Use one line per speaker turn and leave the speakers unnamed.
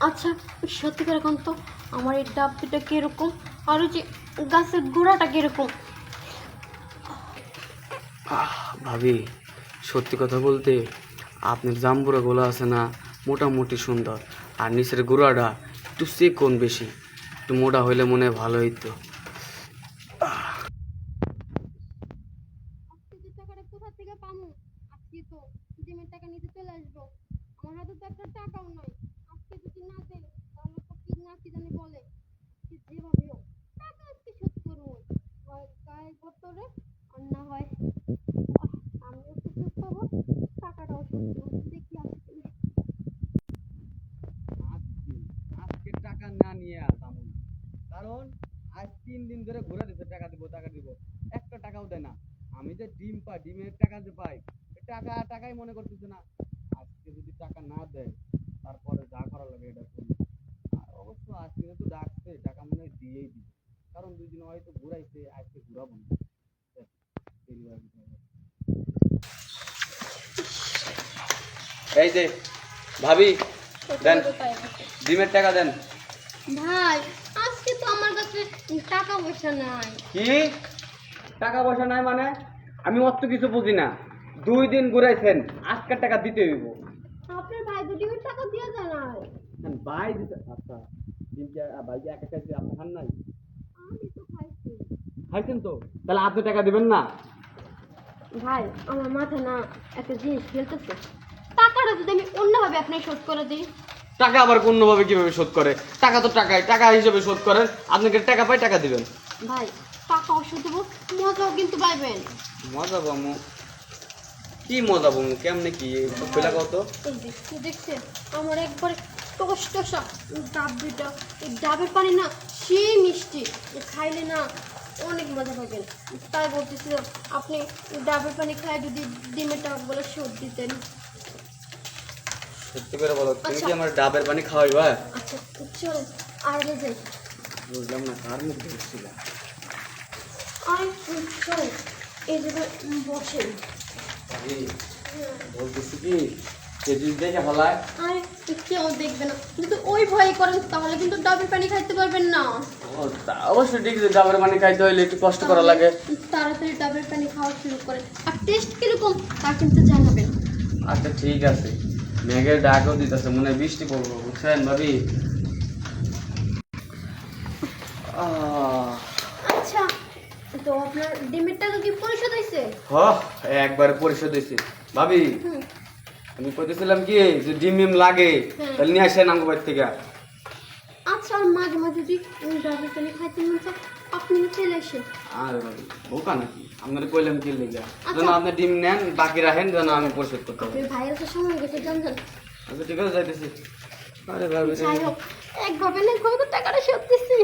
আচ্ছা, সত্যি করে কোন তো আমার এই ডাব দুটা কিরকম আর ওই যে গাছের গোড়াটা কিরকম?
ভাবি, সত্যি কথা বলতে আপনার জাম্বুরা গোলা আছে না, মোটামুটি সুন্দর। আর নিচের গোড়াটা একটু চিকন বেশি, একটু মোটা হইলে মনে হয় ভালো হইতো।
আজকে যে টাকাটা কোথা থেকে পামু? আজকে তো জিমের টাকা নিতে চলে আসবো, আমার হাতে তো একটা টাকাও নাই। আজকে যদি না দেই তাহলে তো কি না কি জানি বলে। আজকে যেভাবে হোক টাকা আজকে শোধ করবো, হয় গায়ে গতরে আর না হয় আমিও কিছু পাবো, টাকাটাও শোধ করবো। দেখি আজকে
আজকে আজকে টাকা না নিয়ে যাবো না, কারণ আজ 3 দিন ধরে ঘুরে দিচ্ছে টাকা দিব টাকা দিব, একটা টাকাও দেয় না। আমি যে ডিম পাই, ডিমের টাকা যে পাই, টাকা টাকাই মনে করতেছে না। আজকে যদি টাকা না দেয় তারপরে যা করা লাগে এটা করবো। আর অবশ্য আজকে যেহেতু ডাকছে, টাকা মনে হয় দিয়েই দিবে, কারণ 2 দিন হয়তো ঘুরাইছে, আজকে ঘুরাবো না। এই যে ভাবি, দেন ডিমের টাকা দেন।
ভাই, আজকে তো আমার কাছে টাকা পয়সা নাই।
কি টাকা পয়সা নাই মানে? আমি অত কিছু বুঝি না। 2 দিন ঘুরাইছেন, আজকের টাকা দিতে হইব।
আপনার ভাই দুটি টাকা দিয়ে জানায়।
ভাই দিতে, আচ্ছা ডিমটা ভাই যে একা খাইছে, আপনি খান নাই?
আমি তো খাইছি।
খাইছেন তো, তাহলে আপনি টাকা দিবেন না?
ভাই, আমার মাথা না একটা জিনিস খেলতেছে। টাকাটা যদি আমি অন্যভাবে আপনাকে শোধ করে দিই।
টাকা আবার কোনোভাবে কিভাবে শোধ করে? টাকা তো টাকাই, টাকা হিসেবে শোধ করেন। আপনাকে টাকা পাই, টাকা দিবেন।
ভাই, টাকা ওষুধ দেবো, মজাও কিন্তু পাইবেন।
মজা পামু? কি মজা পামু? কেমনে কি খোলা কত?
এই দেখতে দেখতে আমার একবার টস টসা ডাব দুইটা, এই ডাবের পানি না সেই মিষ্টি, খাইলে না অনেক মজা পাবেন। তাই বলতেছিল আপনি ডাবের পানি খায় যদি ডিমের টাকাগুলো শোধ দিতেন।
সত্যি করে বলো, তুমি
আচ্ছা।
কি আমার ডাবের পানি খাওয়াইবা?
আচ্ছা, চলেন আগে যাই।
বুঝলাম না, কার মুখ দেখছিলাম।
আর চলেন এই জায়গায় বসেন।
বলতেছি কি, কেজি দেখে ফেলায়।
আরে কেউ দেখবে না, কিন্তু ওই ভয় করেন তাহলে কিন্তু ডাবের পানি খাইতে পারবেন না।
অবশ্যই ঠিক আছে, ডাবের পানি খাইতে হইলে একটু কষ্ট করা লাগে।
তাড়াতাড়ি ডাবের পানি খাওয়া শুরু করেন, আর টেস্ট কিরকম তা কিন্তু জানাবেন।
আচ্ছা ঠিক আছে, মেঘের ডাকও দিতেছে, মনে হয় বৃষ্টি পড়বো, বুঝছেন ভাবি?
আচ্ছা, তো আপনার ডিমের টাকা কি পরিশোধ হয়েছে?
একবার পরিশোধ হয়েছে ভাবি।
হুম।
আমি কইতেছিলাম কি, যে ডিম মিম লাগে তাহলে নিয়ে আসেন আমার বাড়ি থেকে।
আচ্ছা, আর মাঝে মাঝে যদি ডাবের পানি খাইতে মন চায় আপনি চলে আসেন।
আরে ভাবি, বোকা নাকি? আপনার কইলাম কি লেগে যেন আপনি ডিম নেন, বাকি রাখেন, যেন আমি পরিশোধ করতে পারি।
ভাইয়ের তো সময় গেছে জানতেন।
আচ্ছা ঠিক আছে, যাইতেছি। আরে ভাবি,
যাই হোক, একভাবে না একভাবে তো টাকাটা শোধ দিচ্ছি।